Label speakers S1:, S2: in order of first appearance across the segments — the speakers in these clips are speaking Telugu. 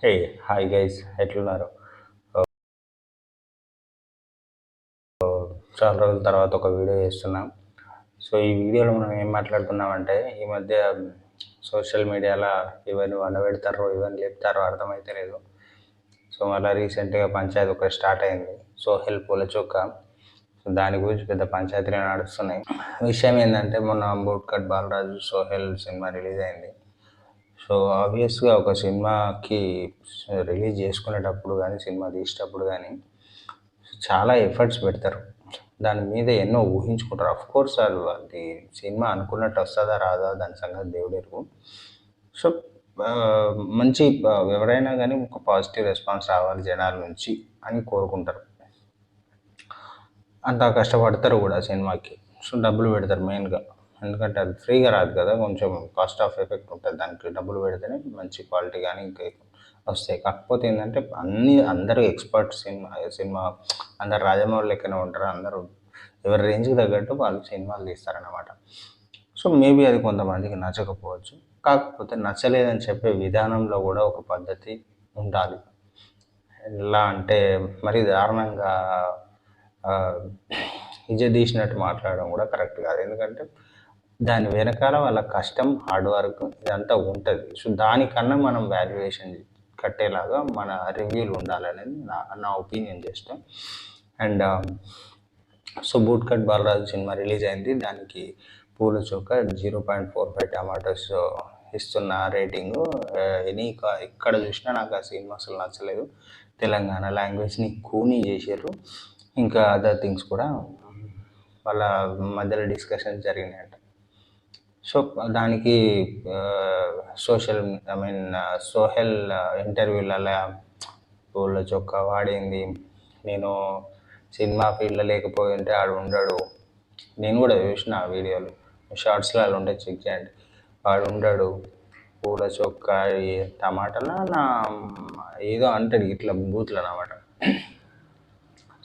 S1: హే హాయ్ గైస్, ఎట్లున్నారు? చాలా రోజుల తర్వాత ఒక వీడియో చేస్తున్నాం. సో ఈ వీడియోలో మనం ఏం మాట్లాడుతున్నామంటే, ఈ మధ్య సోషల్ మీడియాలో ఎవరిని వండబెడతారో ఎవరిని లేపుతారో అర్థమైతే లేదు. సో మళ్ళీ రీసెంట్గా పంచాయతీ ఒకటి స్టార్ట్ అయింది, సోహెల్ పూలచొక్క. సో దాని గురించి పెద్ద పంచాయతీలు నడుస్తున్నాయి. విషయం ఏంటంటే, మొన్న బోట్కట్ బాలరాజు సోహెల్ సినిమా రిలీజ్ అయింది. సో ఆబ్వియస్గా ఒక సినిమాకి రిలీజ్ చేసుకునేటప్పుడు కానీ సినిమా తీసేటప్పుడు కానీ చాలా ఎఫర్ట్స్ పెడతారు. దాని మీద ఎన్నో ఊహించుకుంటారు. కోర్స్ అది సినిమా అనుకున్నట్టు వస్తుందా రాదా దాని సంగతి దేవుడెరుగు. సో మంచి ఎవరైనా కానీ ఒక పాజిటివ్ రెస్పాన్స్ రావాలి జనాల నుంచి అని కోరుకుంటారు. అంత కష్టపడతారు కూడా సినిమాకి. సో డబ్బులు పెడతారు మెయిన్గా, ఎందుకంటే అది ఫ్రీగా రాదు కదా, కొంచెం కాస్ట్ ఆఫ్ ఎఫెక్ట్ ఉంటుంది. దానికి డబ్బులు పెడితేనే మంచి క్వాలిటీ కానీ ఇంకా వస్తాయి. కాకపోతే ఏంటంటే అందరూ ఎక్స్పర్ట్స్ సినిమా అందరు రాజమౌళి లెక్కనే ఉంటారు. అందరూ ఎవరి రేంజ్కి తగ్గట్టు వాళ్ళు సినిమాలు తీస్తారన్నమాట. సో మేబీ అది కొంతమందికి నచ్చకపోవచ్చు. కాకపోతే నచ్చలేదని చెప్పే విధానంలో కూడా ఒక పద్ధతి ఉండాలి. ఎలా అంటే మరీ దారుణంగా తీసినట్టు మాట్లాడడం కూడా కరెక్ట్ కాదు. ఎందుకంటే దాని వెనకాల వాళ్ళ కష్టం, హార్డ్ వర్క్ ఇదంతా ఉంటుంది. సో దానికన్నా మనం వాల్యుయేషన్ కట్టేలాగా మన రివ్యూలు ఉండాలనేది నా opinion just. And so bootcut Balaraju cinema release అయింది. దానికి పూలచొక్క 0.45 టమాటోస్ ఇస్తున్న రేటింగు. ఎక్కడ చూసినా నాకు ఆ సినిమా అసలు నచ్చలేదు. తెలంగాణ లాంగ్వేజ్ని కూనీ చేసారు. ఇంకా అదర్ థింగ్స్ కూడా వాళ్ళ మధ్యలో డిస్కషన్ జరిగినాయంట. సో దానికి సోహెల్ ఇంటర్వ్యూలలో పూలచొక్క వాడింది, నేను సినిమా ఫీల్డ్లో లేకపోయి ఉంటే ఆడు ఉండడు. నేను కూడా చూసిన ఆ వీడియోలు, షార్ట్స్లో అలా ఉంటే చెక్ చేయండి. వాడు ఉండడు, పూలచొక్క టమాటాలో నా ఏదో అంటాడు ఇట్లా బూత్లు అన్నమాట.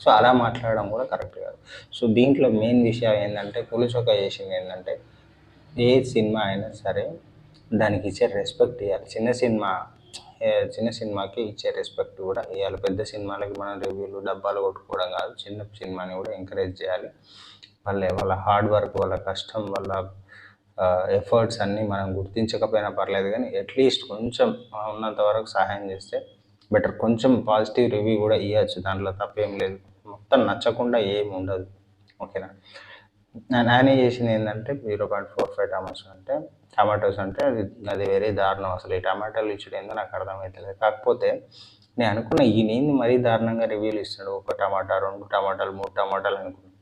S1: సో అలా మాట్లాడడం కూడా కరెక్ట్ కాదు. సో దీంట్లో మెయిన్ విషయం ఏంటంటే, పూలచొక్క చేసింది ఏంటంటే, ఏ సినిమా అయినా సరే దానికి ఇచ్చే రెస్పెక్ట్ ఇవ్వాలి. చిన్న సినిమాకి ఇచ్చే రెస్పెక్ట్ కూడా ఇవ్వాలి. పెద్ద సినిమాలకి మనం రివ్యూలు డబ్బాలు కొట్టుకోవడం కాదు, చిన్న సినిమాని కూడా ఎంకరేజ్ చేయాలి. వాళ్ళ హార్డ్ వర్క్, వాళ్ళ కష్టం, వాళ్ళ ఎఫర్ట్స్ అన్నీ మనం గుర్తించకపోయినా పర్లేదు, కానీ అట్లీస్ట్ కొంచెం ఉన్నంత వరకు సహాయం చేస్తే బెటర్. కొంచెం పాజిటివ్ రివ్యూ కూడా ఇవ్వచ్చు, దాంట్లో తప్పేం లేదు. మొత్తం నచ్చకుండా ఏమి ఉండదు, ఓకేనా. నానే చేసింది ఏంటంటే 0.45 టమాటోస్ అంటే అది వేరే దారుణం. అసలు ఈ టమాటాలు ఇచ్చుడు ఏందో నాకు అర్థమవుతలేదు. కాకపోతే నేను అనుకున్న ఈయనేంది మరీ దారుణంగా రివ్యూలు ఇస్తాడు, 1 టమాటా 2 టమాటాలు 3 టమాటాలు అనుకున్నాను.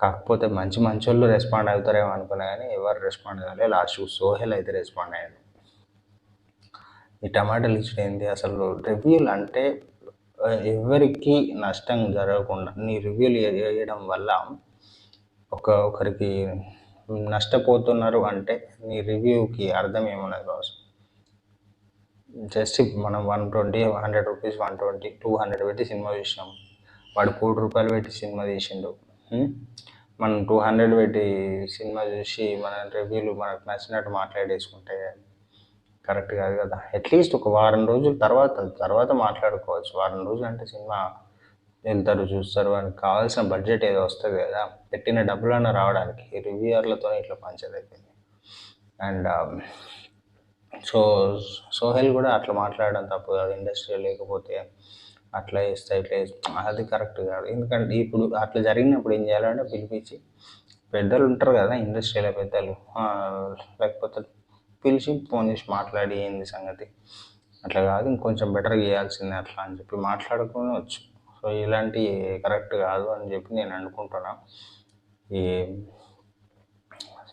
S1: కాకపోతే మంచి వాళ్ళు రెస్పాండ్ అవుతారేమో అనుకున్నా, కానీ ఎవరు రెస్పాండ్ అవ్వలేదు. లాస్ట్ సోహెల్ అయితే రెస్పాండ్ అయ్యాడు. ఈ టమాటాలు ఇచ్చుడు ఏంది అసలు. రివ్యూలు అంటే ఎవరికి నష్టం జరగకుండా నీ రివ్యూలు వేయడం వల్ల ఒకరికి నష్టపోతున్నారు అంటే నీ రివ్యూకి అర్థం ఏమున్నది బాస్. జస్ట్ మనం 120, 100 రూపీస్, 120, 200 పెట్టి సినిమా చూసినాం. వాడు ₹1,00,00,000 పెట్టి సినిమా తీసిండు. మనం 200 పెట్టి సినిమా చూసి మన రివ్యూలు మనకు నచ్చినట్టు మాట్లాడేసుకుంటే కరెక్ట్ కాదు కదా. అట్లీస్ట్ ఒక వారం రోజుల తర్వాత మాట్లాడుకోవచ్చు. వారం రోజులు అంటే సినిమా వెళ్తారు, చూస్తారు, అని కావాల్సిన బడ్జెట్ ఏదో వస్తుంది కదా, పెట్టిన డబ్బులన్నా రావడానికి. రివ్యూయర్లతో ఇట్లా పంచేది అయిపోయింది. అండ్ సోహెల్ కూడా అట్లా మాట్లాడడం తప్పు కాదు. ఇండస్ట్రీ లేకపోతే అట్లా చేస్తా ఇట్లా అది కరెక్ట్ కాదు. ఎందుకంటే ఇప్పుడు అట్లా జరిగినప్పుడు ఏం చేయాలంటే, పిలిపించి పెద్దలు ఉంటారు కదా ఇండస్ట్రీలో పెద్దలు, లేకపోతే పిలిచి ఫోన్ చేసి మాట్లాడి ఏంది సంగతి, అట్లా కాదు ఇంకొంచెం బెటర్గా చేయాల్సిందే అట్లా అని చెప్పి మాట్లాడుకుని వచ్చు. సో ఇలాంటివి కరెక్ట్ కాదు అని చెప్పి నేను అనుకుంటున్నా.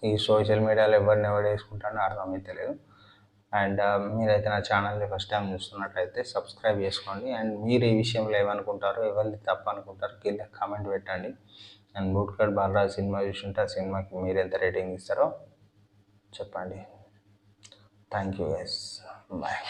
S1: ఈ సోషల్ మీడియాలో ఎవరిని వేసుకుంటానో అర్థమైతే లేదు. అండ్ మీరైతే నా ఛానల్ని ఫస్ట్ టైం చూస్తున్నట్లయితే సబ్స్క్రైబ్ చేసుకోండి. అండ్ మీరు ఈ విషయంలో ఏమనుకుంటారో, ఎవరిని తప్పు అనుకుంటారో కింద కామెంట్ పెట్టండి. అండ్ బూట్కట్ బాలరాజు సినిమా చూస్తుంటే ఆ సినిమాకి మీరు ఎంత రేటింగ్ ఇస్తారో చెప్పండి. Thank you guys, bye.